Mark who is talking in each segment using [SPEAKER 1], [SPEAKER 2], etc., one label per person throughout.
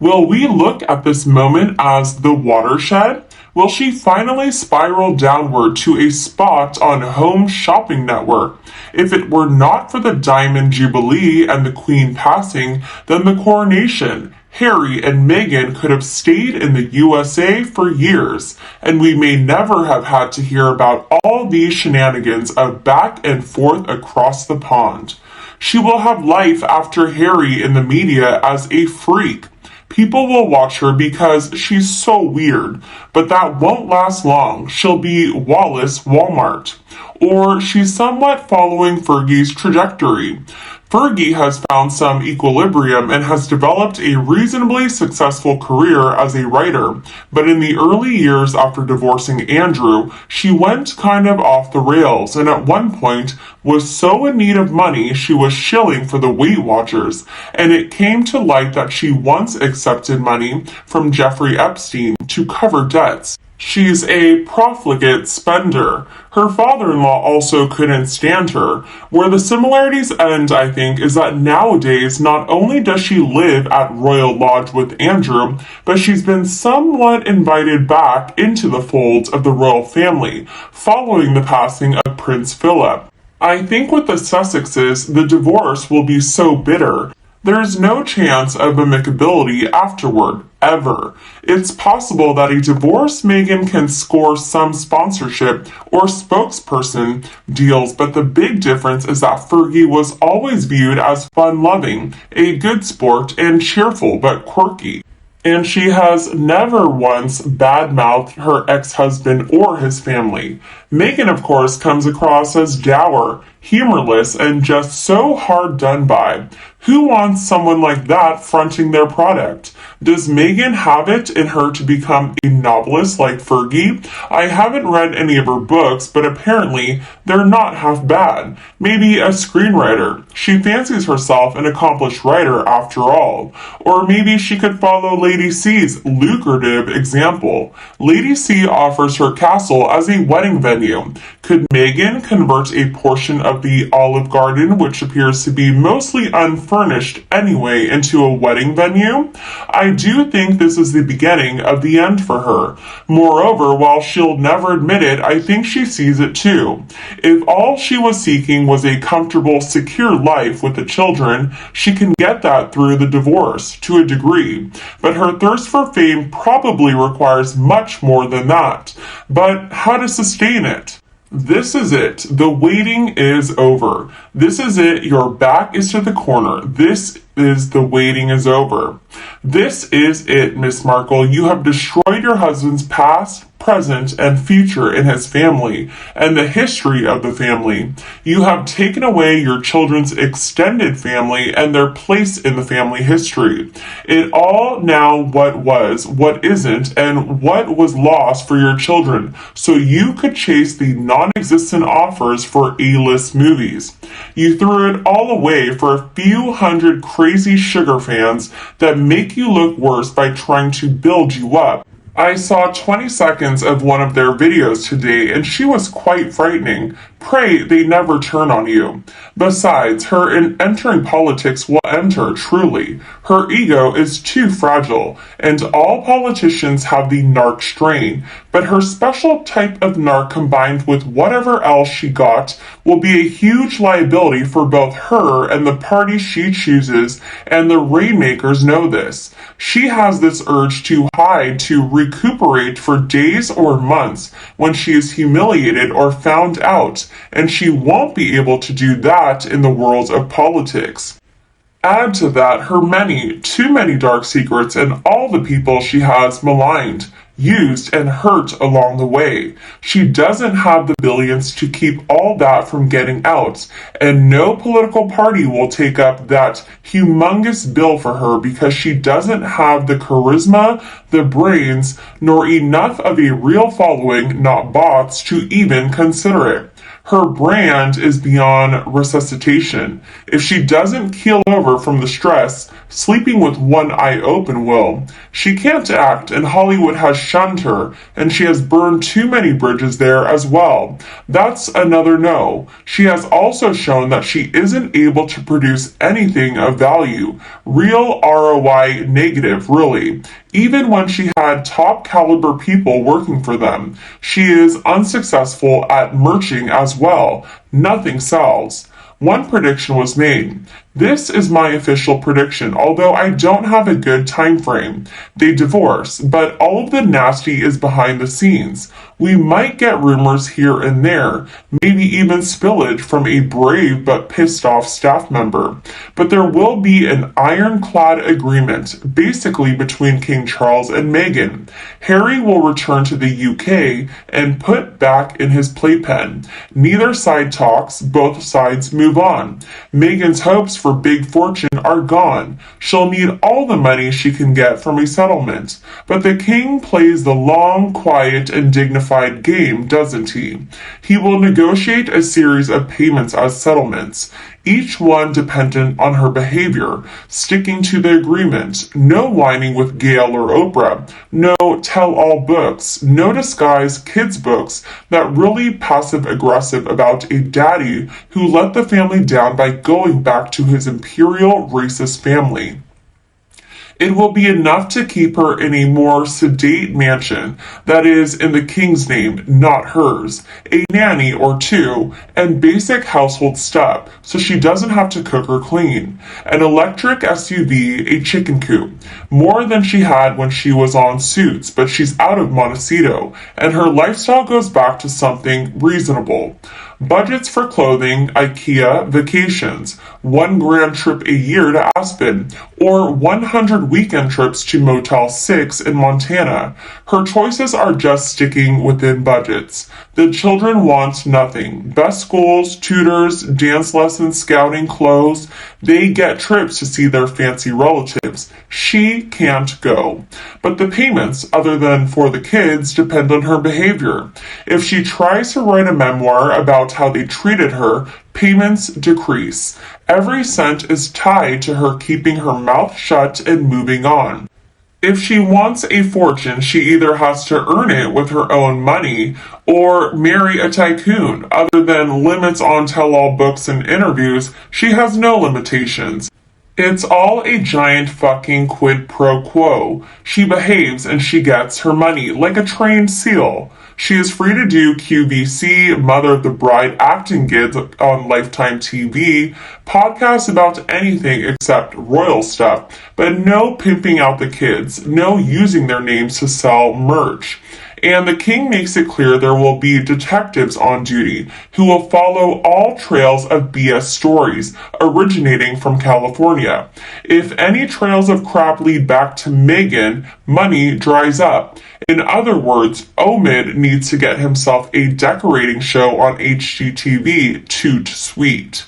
[SPEAKER 1] Will we look at this moment as the watershed? Will she finally spiral downward to a spot on Home Shopping Network? If it were not for the Diamond Jubilee and the Queen passing, then the coronation, Harry and Meghan could have stayed in the USA for years, and we may never have had to hear about all these shenanigans of back and forth across the pond. She will have life after Harry in the media as a freak. People will watch her because she's so weird, but that won't last long. She'll be Wallace Walmart. Or she's somewhat following Fergie's trajectory. Fergie has found some equilibrium and has developed a reasonably successful career as a writer, but in the early years after divorcing Andrew, she went kind of off the rails and at one point was so in need of money she was shilling for the Weight Watchers, and it came to light that she once accepted money from Jeffrey Epstein to cover debts. She's a profligate spender. Her father-in-law also couldn't stand her. Where the similarities end, I think, is that nowadays not only does she live at Royal Lodge with Andrew, but she's been somewhat invited back into the folds of the royal family, following the passing of Prince Philip. I think with the Sussexes, the divorce will be so bitter. There's no chance of amicability afterward, ever. It's possible that a divorced Meghan can score some sponsorship or spokesperson deals, but the big difference is that Fergie was always viewed as fun-loving, a good sport, and cheerful but quirky. And she has never once badmouthed her ex-husband or his family. Meghan, of course, comes across as dour, humorless, and just so hard done by. Who wants someone like that fronting their product? Does Meghan have it in her to become a novelist like Fergie? I haven't read any of her books, but apparently they're not half bad. Maybe a screenwriter. She fancies herself an accomplished writer after all. Or maybe she could follow Lady C's lucrative example. Lady C offers her castle as a wedding venue. Could Meghan convert a portion of the Olive Garden, which appears to be mostly unfurnished anyway, into a wedding venue? I do think this is the beginning of the end for her. Moreover, while she'll never admit it, I think she sees it too. If all she was seeking was a comfortable, secure life with the children, she can get that through the divorce, to a degree. But her thirst for fame probably requires much more than that. But how to sustain it? This is it. The waiting is over. This is it. Your back is to the corner. This is the waiting is over. This is it, Miss Markle. You have destroyed your husband's past, present, and future in his family, and the history of the family. You have taken away your children's extended family and their place in the family history. It all now what was, what isn't, and what was lost for your children, so you could chase the non-existent offers for A-list movies. You threw it all away for a few hundred crazy sugar fans that make you look worse by trying to build you up. I saw 20 seconds of one of their videos today and she was quite frightening. Pray they never turn on you. Besides, her entering politics will end her, truly. Her ego is too fragile, and all politicians have the narc strain, but her special type of narc combined with whatever else she got will be a huge liability for both her and the party she chooses, and the rainmakers know this. She has this urge to hide, to recuperate for days or months when she is humiliated or found out, and she won't be able to do that in the world of politics. Add to that her many, too many dark secrets and all the people she has maligned, used, and hurt along the way. She doesn't have the billions to keep all that from getting out, and no political party will take up that humongous bill for her because she doesn't have the charisma, the brains, nor enough of a real following, not bots, to even consider it. Her brand is beyond resuscitation. If she doesn't keel over from the stress, Sleeping with one eye open will. She can't act, and Hollywood has shunned her, and she has burned too many bridges there as well. That's another no. She has also shown that she isn't able to produce anything of value. Real ROI negative, really. Even when she had top caliber people working for them, she is unsuccessful at merching as well. Nothing sells. One prediction was made. This is my official prediction, although I don't have a good time frame. They divorce, but all of the nasty is behind the scenes. We might get rumors here and there, maybe even spillage from a brave but pissed off staff member. But there will be an ironclad agreement, basically between King Charles and Meghan. Harry will return to the UK and put back in his playpen. Neither side talks, both sides move on. Meghan's hopes for big fortune are gone. She'll need all the money she can get from a settlement. But the king plays the long, quiet, and dignified game, doesn't he? He will negotiate a series of payments as settlements, each one dependent on her behavior, sticking to the agreement, no whining with Gail or Oprah, no tell-all books, no disguise kids' books that really passive-aggressive about a daddy who let the family down by going back to his imperial racist family. It will be enough to keep her in a more sedate mansion, that is, in the king's name, not hers, a nanny or two, and basic household stuff, so she doesn't have to cook or clean. An electric SUV, a chicken coop, more than she had when she was on Suits, but she's out of Montecito, and her lifestyle goes back to something reasonable. Budgets for clothing, IKEA, vacations, one grand trip a year to Aspen, or 100 weekend trips to Motel 6 in Montana. Her choices are just sticking within budgets. The children want nothing. Best schools, tutors, dance lessons, scouting, clothes. They get trips to see their fancy relatives. She can't go. But the payments, other than for the kids, depend on her behavior. If she tries to write a memoir about how they treated her, payments decrease. Every cent is tied to her keeping her mouth shut and moving on. If she wants a fortune, she either has to earn it with her own money or marry a tycoon. Other than limits on tell-all books and interviews, she has no limitations. It's all a giant fucking quid pro quo. She behaves and she gets her money like a trained seal. She is free to do QVC, Mother of the Bride acting gigs on Lifetime TV, podcasts about anything except royal stuff, but no pimping out the kids, no using their names to sell merch. And the king makes it clear there will be detectives on duty who will follow all trails of BS stories originating from California. If any trails of crap lead back to Meghan, money dries up. In other words, Omid needs to get himself a decorating show on HGTV, toot sweet.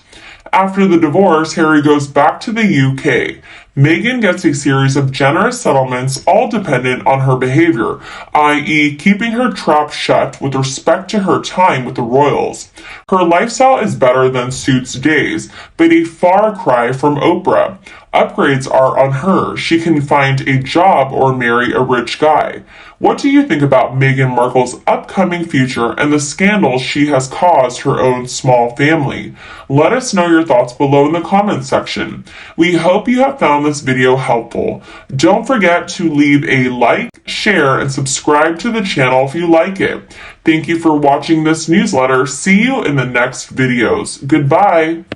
[SPEAKER 1] After the divorce, Harry goes back to the UK. Meghan gets a series of generous settlements, all dependent on her behavior, i.e., keeping her trap shut with respect to her time with the royals. Her lifestyle is better than Suits' days, but a far cry from Oprah. Upgrades are on her. She can find a job or marry a rich guy. What do you think about Meghan Markle's upcoming future and the scandals she has caused her own small family? Let us know your thoughts below in the comments section. We hope you have found this video helpful. Don't forget to leave a like, share, and subscribe to the channel if you like it. Thank you for watching this newsletter. See you in the next videos. Goodbye.